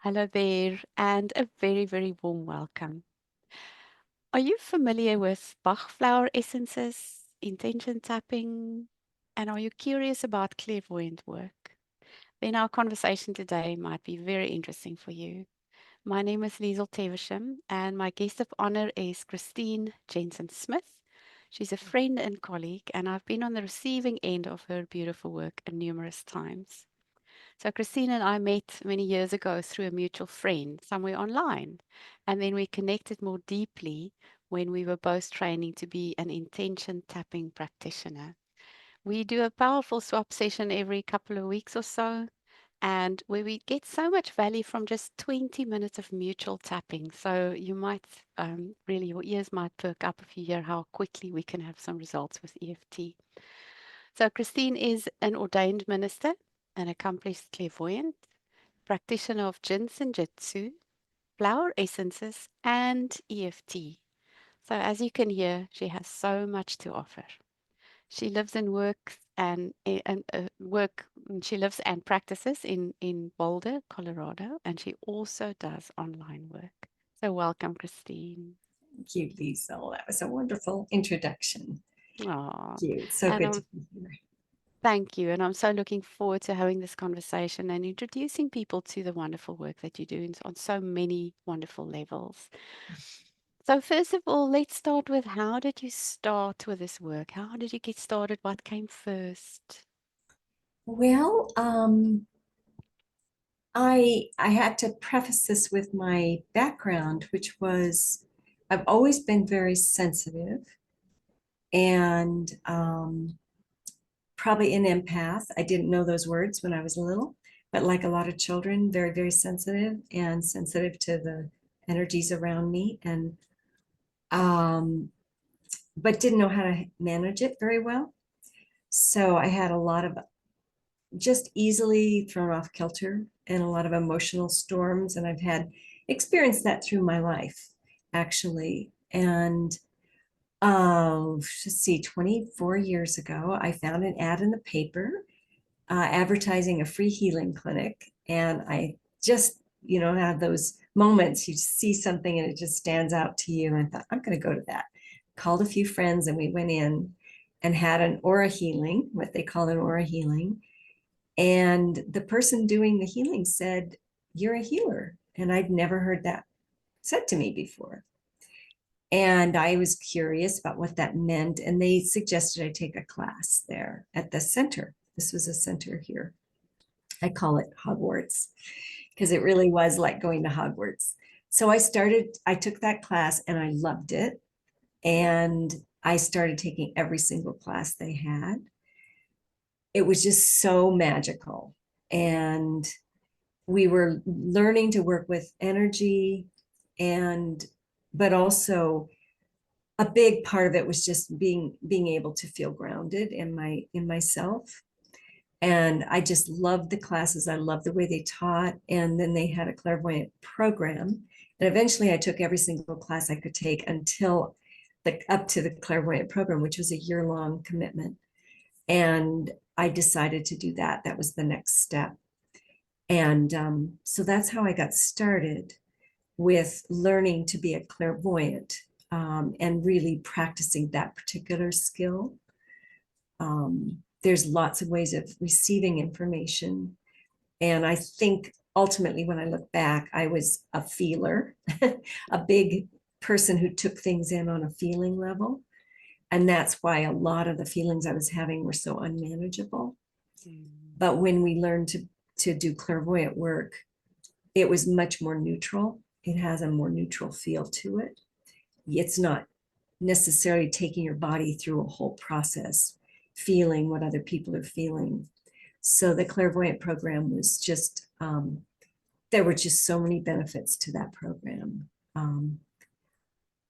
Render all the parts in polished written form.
Hello there, and a very, very warm welcome. Are you familiar with Bach flower essences, intention tapping, and are you curious about clairvoyant work? Then our conversation today might be very interesting for you. My name is Liesel Tevershem, and my guest of honor is Christine Jensen Smith. She's a friend and colleague, and I've been on the receiving end of her beautiful work numerous times. So Christine and I met many years ago through a mutual friend somewhere online. And then we connected more deeply when we were both training to be an intention tapping practitioner. We do a powerful swap session every couple of weeks or so, and where we get so much value from just 20 minutes of mutual tapping. So you might really, your ears might perk up if you hear how quickly we can have some results with EFT. So Christine is an ordained minister, an accomplished clairvoyant, practitioner of Jinsen Jitsu, flower essences, and EFT. So as you can hear, she has so much to offer. She lives and works she lives and practices in Boulder, Colorado, and she also does online work. So welcome, Christine. Thank you, Liesel. That was a wonderful introduction. Oh, Thank you. It's so and good I'm to be here. Thank you. And I'm so looking forward to having this conversation and introducing people to the wonderful work that you do on so many wonderful levels. So, first of all, let's start with how did you start with this work? How did you get started? What came first? Well, I had to preface this with my background, which was I've always been very sensitive and probably an empath. I didn't know those words when I was little, but like a lot of children, very, very sensitive and sensitive to the energies around me, and um, but didn't know how to manage it very well. So I had a lot of just easily thrown off kilter and a lot of emotional storms. And I've had experienced that through my life, actually. And let's see, 24 years ago, I found an ad in the paper advertising a free healing clinic. And I just, had those moments you see something and it just stands out to you. And I thought, I'm going to go to that. Called a few friends and we went in and had an aura healing, what they call an aura healing. And the person doing the healing said, "You're a healer." And I'd never heard that said to me before. And I was curious about what that meant. And they suggested I take a class there at the center. This was a center here. I call it Hogwarts because it really was like going to Hogwarts. So I took that class and I loved it. And I started taking every single class they had. It was just so magical. And we were learning to work with energy, and but also a big part of it was just being able to feel grounded in myself. And I just loved the classes. I loved the way they taught. And then they had a clairvoyant program, and eventually I took every single class I could take until up to the clairvoyant program, which was a year-long commitment. And I decided to do that. That was the next step. And so that's how I got started with learning to be a clairvoyant, and really practicing that particular skill. There's lots of ways of receiving information. And I think ultimately, when I look back, I was a feeler, a big person who took things in on a feeling level. And that's why a lot of the feelings I was having were so unmanageable. Mm. But when we learned to do clairvoyant work, it was much more neutral. It has a more neutral feel to it. It's not necessarily taking your body through a whole process, feeling what other people are feeling. So the clairvoyant program was just, there were just so many benefits to that program.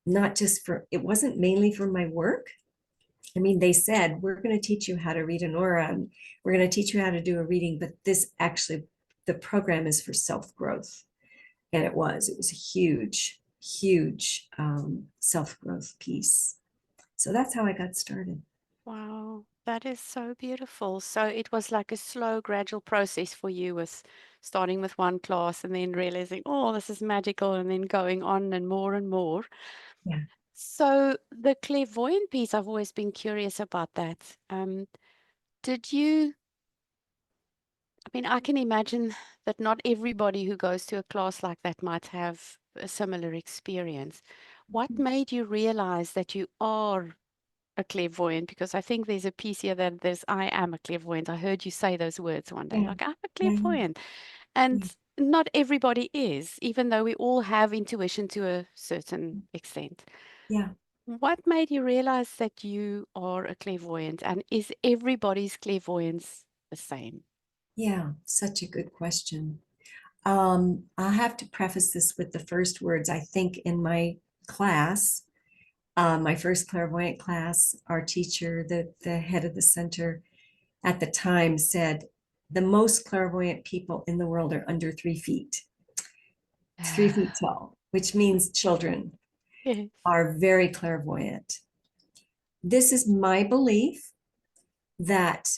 Not just for, it wasn't mainly for my work. I mean, they said, we're going to teach you how to read an aura and we're going to teach you how to do a reading, but this actually, the program is for self-growth. And it was a huge, huge self-growth piece. So that's how I got started. Wow, that is so beautiful. So it was like a slow, gradual process for you with starting with one class and then realizing, oh, this is magical, and then going on and more and more. Yeah. So the clairvoyant piece, I've always been curious about that. Did you, I mean, I can imagine that not everybody who goes to a class like that might have a similar experience. What made you realize that you are a clairvoyant? Because I think there's a piece here that there's, I am a clairvoyant. I heard you say those words one day, Yeah. like, I'm a Yeah. clairvoyant. Yeah. And not everybody is, even though we all have intuition to a certain extent. Yeah. What made you realize that you are a clairvoyant? And is everybody's clairvoyance the same? Yeah. Such a good question. I'll have to preface this with the first words. I think in my class, my first clairvoyant class, our teacher, the head of the center at the time said, the most clairvoyant people in the world are under 3 feet. It's 3 feet tall, which means children Yes. are very clairvoyant. This is my belief that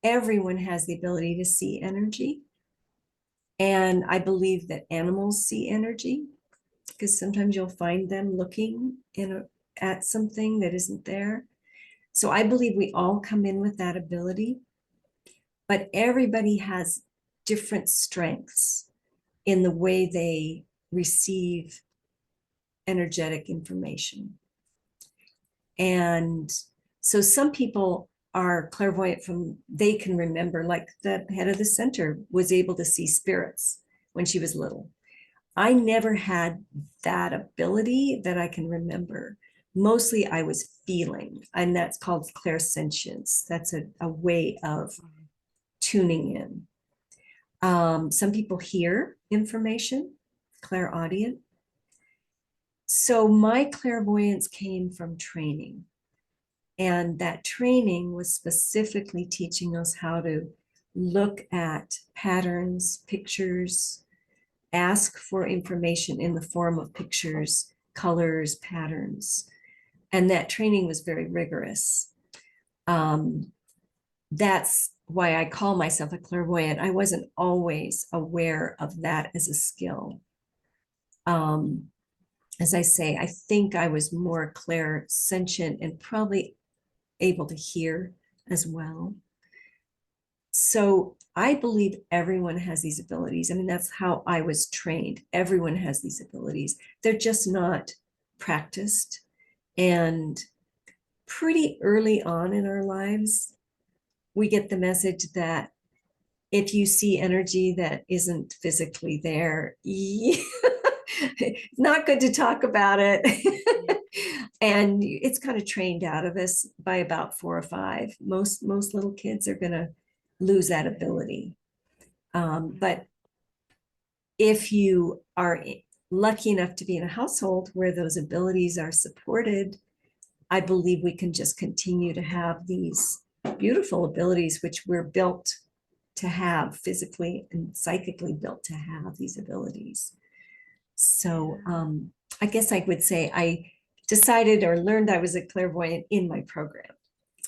everyone has the ability to see energy. And I believe that animals see energy because sometimes you'll find them looking at something that isn't there. So I believe we all come in with that ability, but everybody has different strengths in the way they receive energetic information. And so some people are clairvoyant from, they can remember, like the head of the center was able to see spirits when she was little. I never had that ability that I can remember. Mostly I was feeling, and that's called clairsentience. That's a way of tuning in. Some people hear information, clairaudient. So my clairvoyance came from training. And that training was specifically teaching us how to look at patterns, pictures, ask for information in the form of pictures, colors, patterns. And that training was very rigorous. That's why I call myself a clairvoyant. I wasn't always aware of that as a skill. Um, as I say, I think I was more clairsentient and probably able to hear as well. So I believe everyone has these abilities. I mean, that's how I was trained. Everyone has these abilities. They're just not practiced. And pretty early on in our lives, we get the message that if you see energy that isn't physically there, it's not good to talk about it. And it's kind of trained out of us by about 4 or 5. Most little kids are going to lose that ability. But if you are lucky enough to be in a household where those abilities are supported, I believe we can just continue to have these beautiful abilities, which we're built to have, physically and psychically built to have these abilities. So I guess I would say I decided or learned I was a clairvoyant in my program.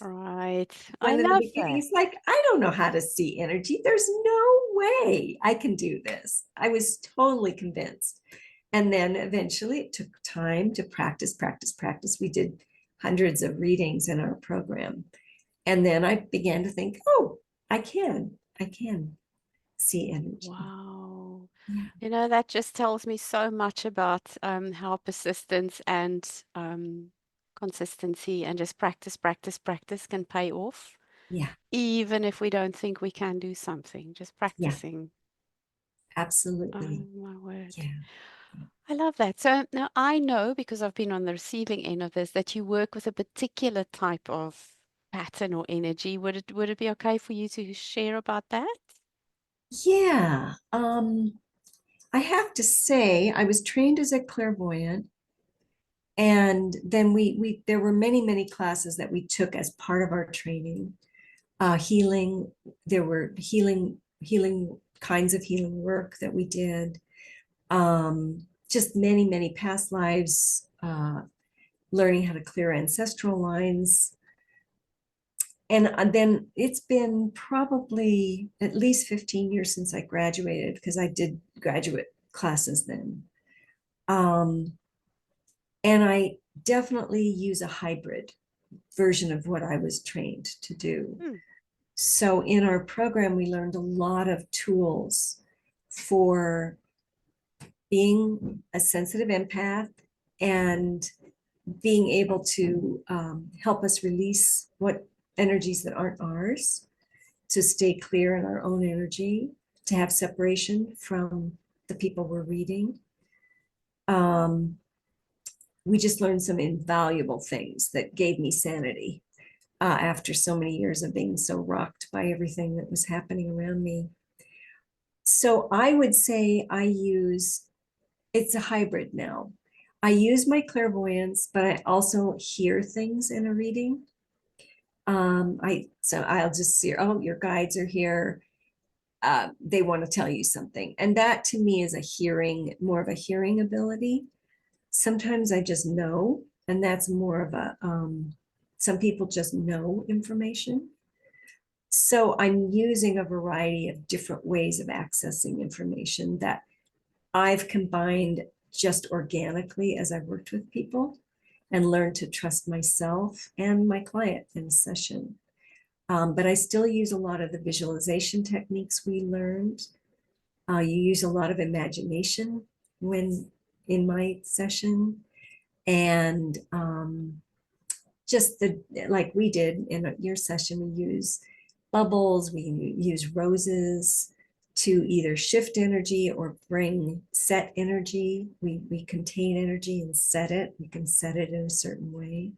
Right. I When in the love beginning, that. it's like, I don't know how to see energy. There's no way I can do this. I was totally convinced. And then eventually it took time to practice, practice, practice. We did hundreds of readings in our program. And then I began to think, oh, I can see energy. Wow. Yeah. You know, that just tells me so much about how persistence and consistency and just practice, practice, practice can pay off, Yeah. even if we don't think we can do something. Just Yeah. practicing. Oh, Absolutely. my word. Yeah. I love that. So now I know, because I've been on the receiving end of this, that you work with a particular type of pattern or energy. Would it be okay for you to share about that? Yeah. I have to say, I was trained as a clairvoyant, and then we there were many classes that we took as part of our training. Healing, there were healing kinds of healing work that we did. Just many past lives, learning how to clear ancestral lines. And then it's been probably at least 15 years since I graduated, because I did graduate classes then. Um, and I definitely use a hybrid version of what I was trained to do. Hmm. So in our program, we learned a lot of tools for being a sensitive empath and being able to help us release what energies that aren't ours, to stay clear in our own energy, to have separation from the people we're reading. Um, we just learned some invaluable things that gave me sanity after so many years of being so rocked by everything that was happening around me. So I would say it's a hybrid now. I use my clairvoyance, but I also hear things in a reading. So I'll just see, oh, your guides are here. They want to tell you something. And that to me is more of a hearing ability. Sometimes I just know, and that's more of some people just know information. So I'm using a variety of different ways of accessing information that I've combined just organically as I've worked with people and learned to trust myself and my client in a session. But I still use a lot of the visualization techniques we learned. You use a lot of imagination when in my session, and just like we did in your session, we use bubbles, we use roses to either shift energy or bring set energy. We contain energy and set it. We can set it in a certain way.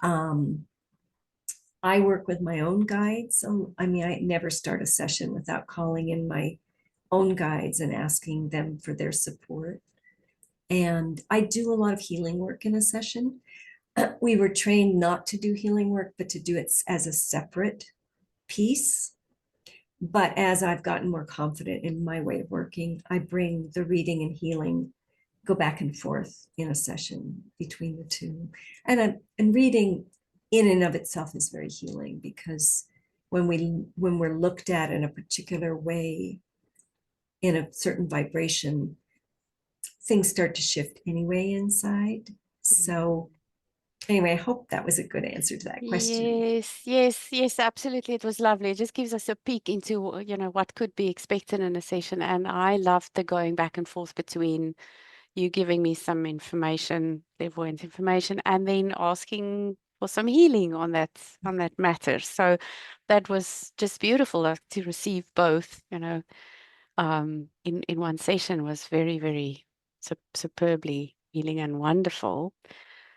I work with my own guides. So, I mean, I never start a session without calling in my own guides and asking them for their support. And I do a lot of healing work in a session. We were trained not to do healing work, but to do it as a separate piece. But as I've gotten more confident in my way of working, I bring the reading and healing, go back and forth in a session between the two. And reading in and of itself is very healing, because when we're looked at in a particular way, in a certain vibration, things start to shift anyway inside. So anyway, I hope that was a good answer to that question. Yes, yes, yes, absolutely. It was lovely. It just gives us a peek into, what could be expected in a session. And I loved the going back and forth between you giving me some information, clairvoyant information, and then asking for some healing on that matter. So that was just beautiful, to receive both, in one session was very, very superbly healing and wonderful.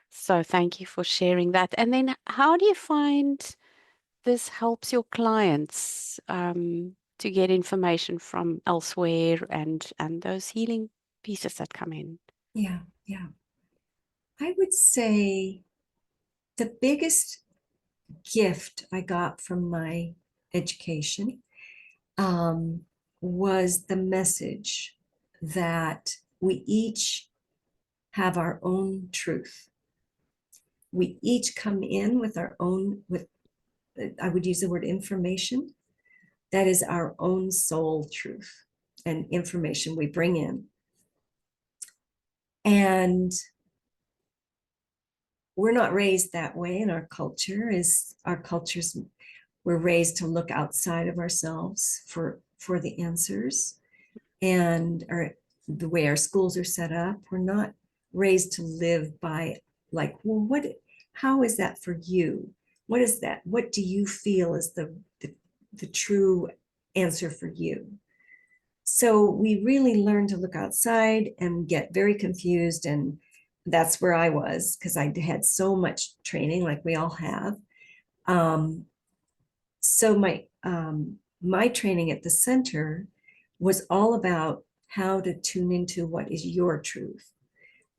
So thank you for sharing that. And then how do you find this helps your clients to get information from elsewhere and those healing pieces that come in? Yeah, yeah. I would say the biggest gift I got from my education um, was the message that we each have our own truth. We each come in with our own, with I would use the word information. That is our own soul truth and information we bring in. And we're not raised that way in our culture. Is our cultures, we're raised to look outside of ourselves for the answers, and the way our schools are set up, we're not raised to live by, like, well, how is that for you? What is that? What do you feel is the true answer for you? So we really learn to look outside and get very confused. And that's where I was, because I had so much training, like we all have. So my training at the center was all about how to tune into what is your truth.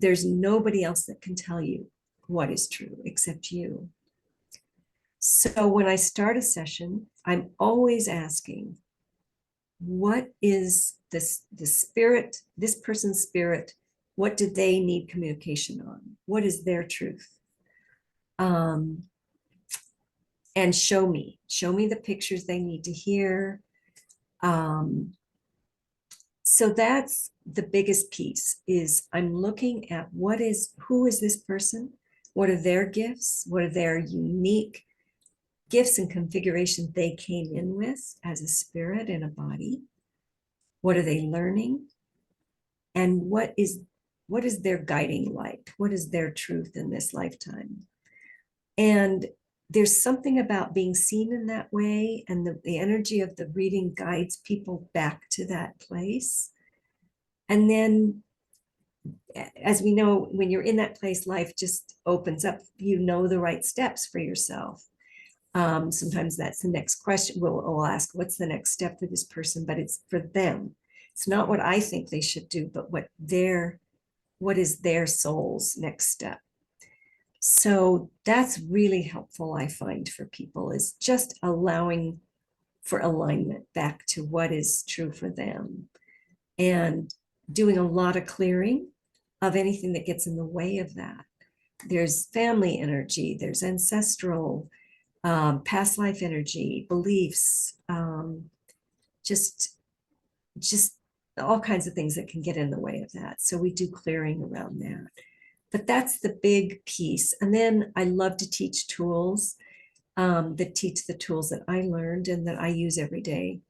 There's nobody else that can tell you what is true except you. So when I start a session, I'm always asking, what is the spirit, this person's spirit, what do they need communication on? What is their truth? And and show me the pictures they need to hear. Um, so that's the biggest piece, is I'm looking at who is this person? What are their gifts? What are their unique gifts and configuration they came in with as a spirit in a body? What are they learning? And what is their guiding light? What is their truth in this lifetime? And there's something about being seen in that way, and the energy of the reading guides people back to that place. And then, as we know, when you're in that place, life just opens up. You know the right steps for yourself. Sometimes that's the next question. We'll ask, what's the next step for this person? But it's for them. It's not what I think they should do, but what is their soul's next step. So that's really helpful, I find, for people, is just allowing for alignment back to what is true for them, and doing a lot of clearing of anything that gets in the way of that. There's family energy, there's ancestral, past life energy, beliefs, just just all kinds of things that can get in the way of that. So we do clearing around that. But that's the big piece. And then I love to teach tools, that teach the tools that I learned and that I use every day,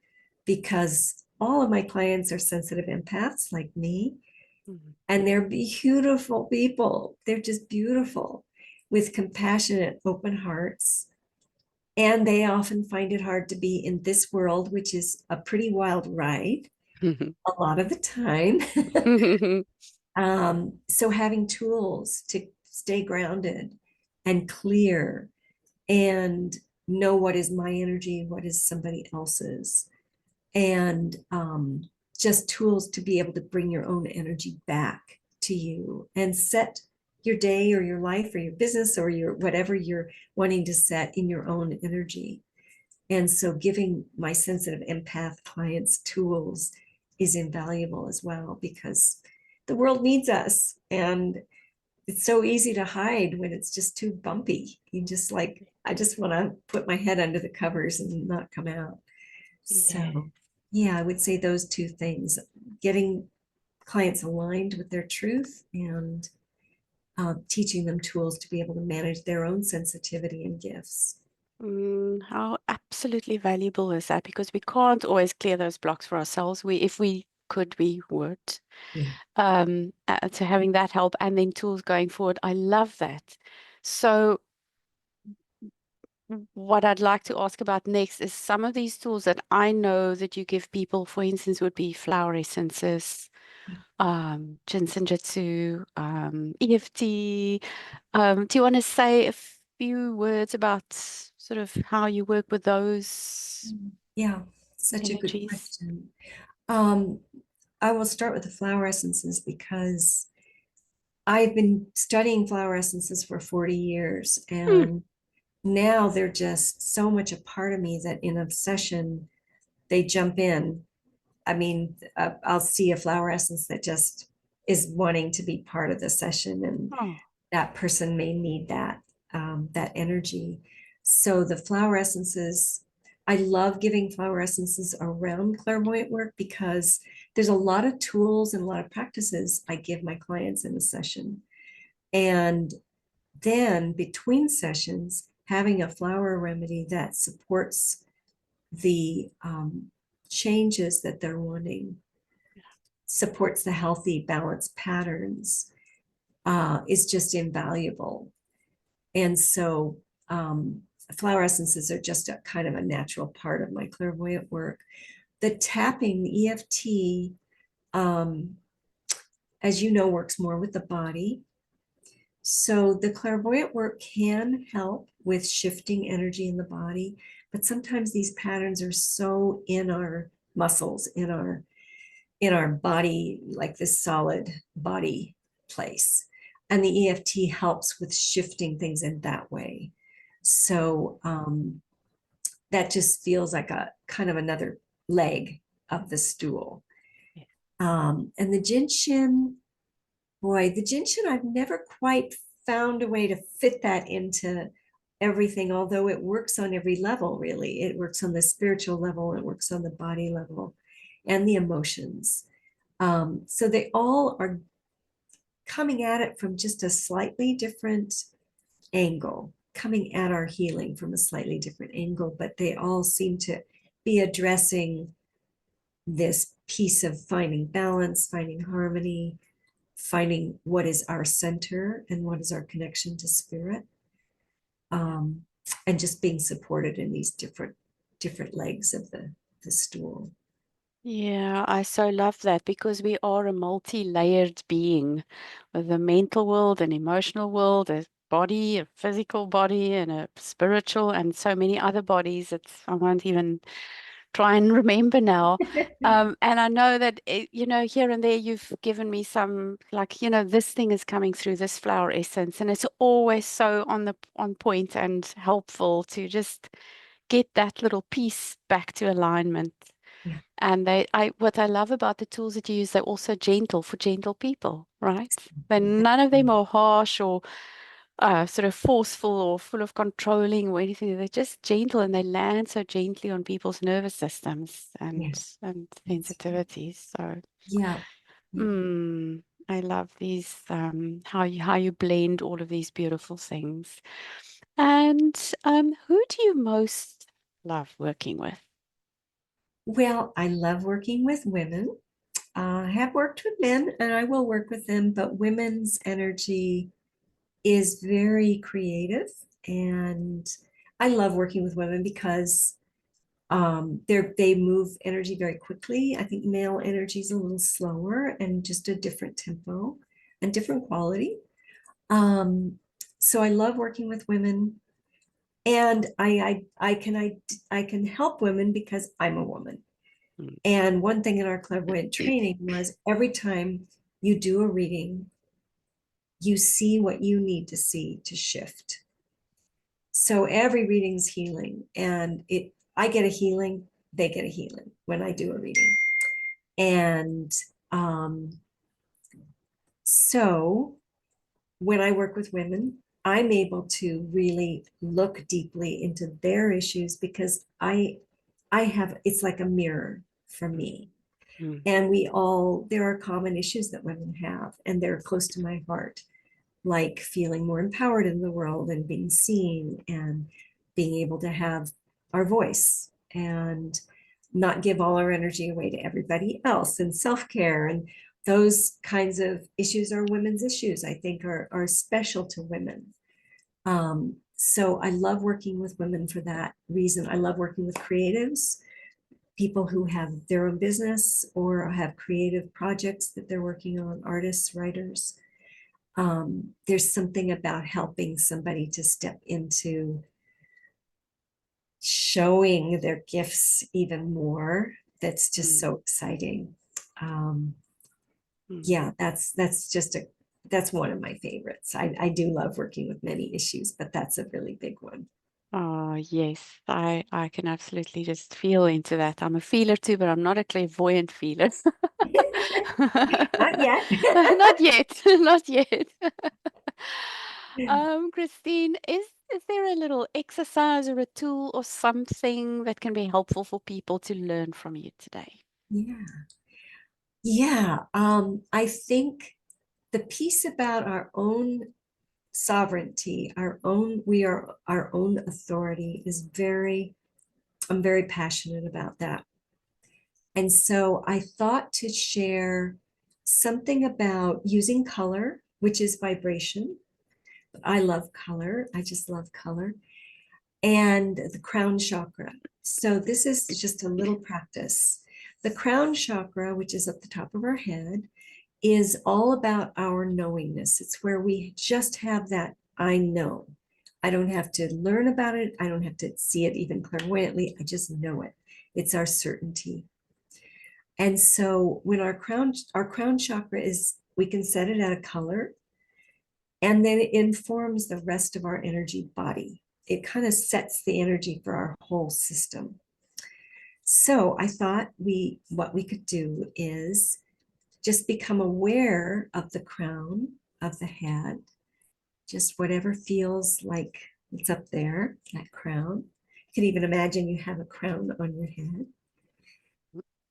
because all of my clients are sensitive empaths like me, Mhm. and they're beautiful people. They're just beautiful with compassionate, open hearts. And they often find it hard to be in this world, which is a pretty wild ride a lot of the time. So having tools to stay grounded and clear and know what is my energy, what is somebody else's, and just tools to be able to bring your own energy back to you and set your day or your life or your business or your whatever you're wanting to set in your own energy. And so giving my sensitive empath clients tools is invaluable as well, because the world needs us, and it's so easy to hide when it's just too bumpy. You just like, I just want to put my head under the covers and not come out. Yeah. So yeah, I would say those two things: getting clients aligned with their truth, and teaching them tools to be able to manage their own sensitivity and gifts. How absolutely valuable is that? Because we can't always clear those blocks for ourselves. If we could, we would. Yeah. So having that help and then tools going forward, I love that. So what I'd like to ask about next is some of these tools that I know that you give people, for instance, would be flower essences, ginseng jitsu, EFT. Do you want to say a few words about sort of how you work with those Yeah, such a good energies? question. Um, I will start with the flower essences, because I've been studying flower essences for 40 years, Hmm. and now they're just so much a part of me that in a session they jump in. I mean, I'll see a flower essence that just is wanting to be part of the session, and Oh, that person may need that energy. So the flower essences, I love giving flower essences around clairvoyant work, because there's a lot of tools and a lot of practices I give my clients in a session. And then between sessions, having a flower remedy that supports the changes that they're wanting, supports the healthy, balanced patterns, is just invaluable. And so flower essences are just a kind of a natural part of my clairvoyant work. The tapping, the EFT, um, as you know, works more with the body. So the clairvoyant work can help with shifting energy in the body, but sometimes these patterns are so in our muscles, in our body, like this solid body place. And the EFT helps with shifting things in that way. So that just feels like a kind of another leg of the stool. yeah. And the Jinshin, boy, the Jinshin, I've never quite found a way to fit that into everything, although it works on every level, really. It works on the spiritual level, it works on the body level, and the emotions. So they all are coming at it from just a slightly different angle, coming at our healing from a slightly different angle, but they all seem to be addressing this piece of finding balance, finding harmony, finding what is our center and what is our connection to spirit, um, and just being supported in these different legs of the stool. Yeah, I so love that because we are a multi-layered being with a mental world, an emotional world, a body, a physical body, and a spiritual, and so many other bodies. I won't even try and remember now. And I know that, here and there you've given me some, like, this thing is coming through this flower essence, and it's always so on point and helpful to just get that little piece back to alignment. Yeah, And what I love about the tools that you use, they're also gentle for gentle people, right? Then none of them are harsh or sort of forceful or full of controlling or anything. They're just gentle and they land so gently on people's nervous systems yeah, and that's right. sensitivities. So, Yeah, yeah. I love these, how you blend all of these beautiful things. And who do you most love working with? Well, I love working with women. I have worked with men and I will work with them, but women's energy is very creative. And I love working with women because they move energy very quickly. I think male energy is a little slower and just a different tempo and different quality. Um, so I love working with women, and I can help women because I'm a woman. Mm. And one thing in our clairvoyant training was every time you do a reading, you see what you need to see to shift. So every reading's healing, and I get a healing, they get a healing when I do a reading. And um, so when I work with women, I'm able to really look deeply into their issues because I have, it's like a mirror for Mm. me. Mm. And there are common issues that women have, and they're close to my heart, like feeling more empowered in the world and being seen and being able to have our voice and not give all our energy away to everybody else, and self-care, and those kinds of issues are women's issues, I think, are special to women. So I love working with women for that reason. I love working with creatives, people who have their own business or have creative projects that they're working on, artists, writers. There's something about helping somebody to step into showing their gifts even more that's just Mm. so exciting. Um, Mm. yeah, that's one of my favorites. I do love working with many issues, but that's a really big one. Oh, yes, I can absolutely just feel into that. I'm a feeler too, but I'm not a clairvoyant feeler. Not yet. Not yet, not yet. Christine, is there a little exercise or a tool or something that can be helpful for people to learn from you today? Yeah. Yeah. I think the piece about our own sovereignty, we are our own authority I'm very passionate about that. And so I thought to share something about using color, which is vibration. I love color. I just love color. And the crown chakra. So this is just a little practice. The crown chakra, which is at the top of our head, is all about our knowingness. It's where we just have that I know. I don't have to learn about it. I don't have to see it even clairvoyantly. I just know it. It's our certainty. And so when our crown chakra is, we can set it at a color, and then it informs the rest of our energy body. It kind of sets the energy for our whole system. So I thought what we could do is just become aware of the crown of the head, just whatever feels like It's up there, that crown. You can even imagine you have a crown on your head.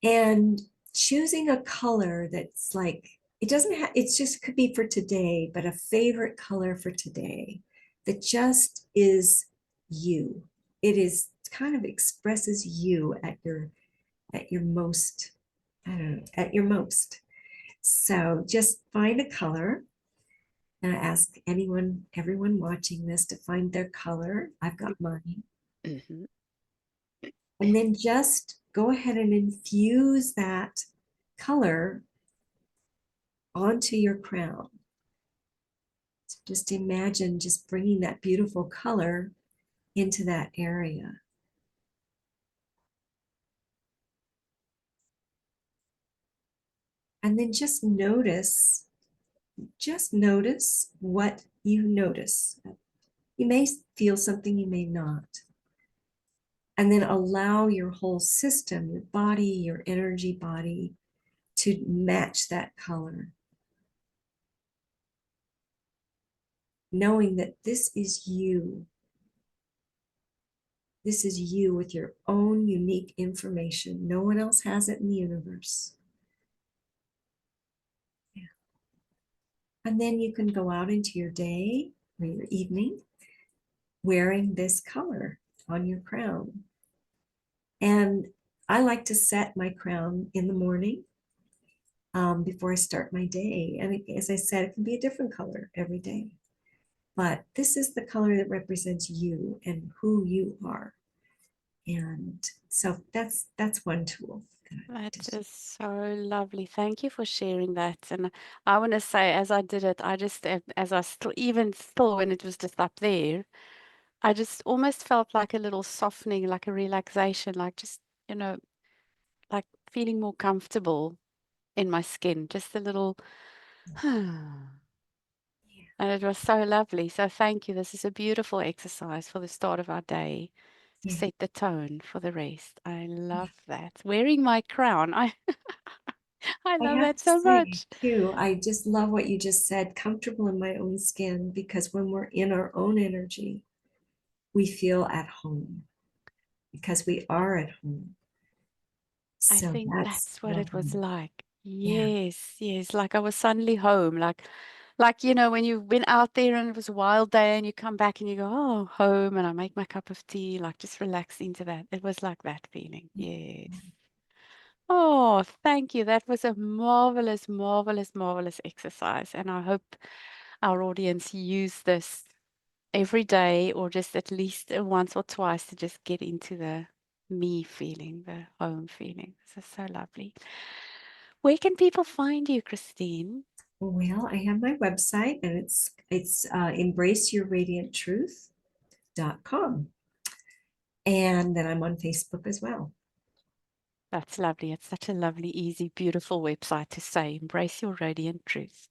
And choosing a color that's like, it doesn't have, it's just could be for today, but a favorite color for today that just is you. It is kind of expresses you at your most, I don't know, at your most. So just find a color. And I ask everyone watching this to find their color. I've got mine. Mhm. And then just go ahead and infuse that color onto your crown. So just imagine just bringing that beautiful color into that area. And then just notice what you notice. You may feel something, you may not. And then allow your whole system, your body, your energy body, to match that color. Knowing that this is you. This is you with your own unique information. No one else has it in the universe. Yeah. And then you can go out into your day or your evening wearing this color on your crown. And I like to set my crown in the morning before I start my day. And as I said, it can be a different color every day. But this is the color that represents you and who you are. And so that's one tool. That is so lovely. Thank you for sharing that. And I want to say, as I did it, I just, as I still, even still, when it was just up there, I just almost felt like a little softening, like a relaxation, like just, you know, like feeling more comfortable in my skin, just a little, and it was so lovely. So thank you. This is a beautiful exercise for the start of our day to Yeah, set the tone for the rest. I love that. Wearing my crown, I I love have that to so say much. too, I just love what you just said, comfortable in my own skin, because when we're in our own energy, we feel at home because we are at home. I So think that's that's what it was lovely. like. Yeah. Yes, yes. Like I was suddenly home. Like, when you've been out there and it was a wild day and you come back and you go, oh, home, and I make my cup of tea, like just relax into that. It was like that feeling. Yes. Oh, thank you. That was a marvelous, marvelous, marvelous exercise. And I hope our audience use this every day or just at least once or twice to just get into the me feeling, the home feeling. This is so lovely. Where can people find you, Christine? Well, I have my website and it's embraceyourradianttruth.com. And then I'm on Facebook as well. That's lovely. It's such a lovely, easy, beautiful website to say, embrace your radiant truth.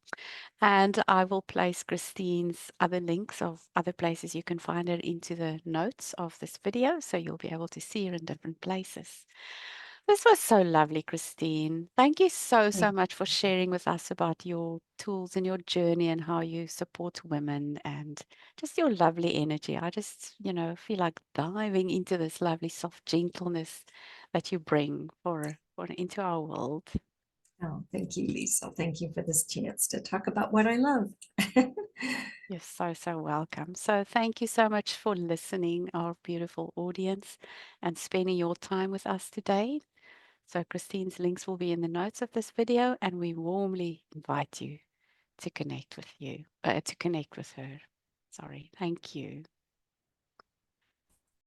And I will place Christine's other links of other places you can find her into the notes of this video, so you'll be able to see her in different places. This was so lovely, Christine. Thank you so, so Thank much for sharing with us about your tools and your journey and how you support women and just your lovely energy. I just, feel like diving into this lovely, soft gentleness that you bring for into our world. Oh, thank you, Liesel. Thank you for this chance to talk about what I love. You're so, so welcome. So, thank you so much for listening, our beautiful audience, and spending your time with us today. So, Christine's links will be in the notes of this video, and we warmly invite you to connect with her. Sorry. Thank you.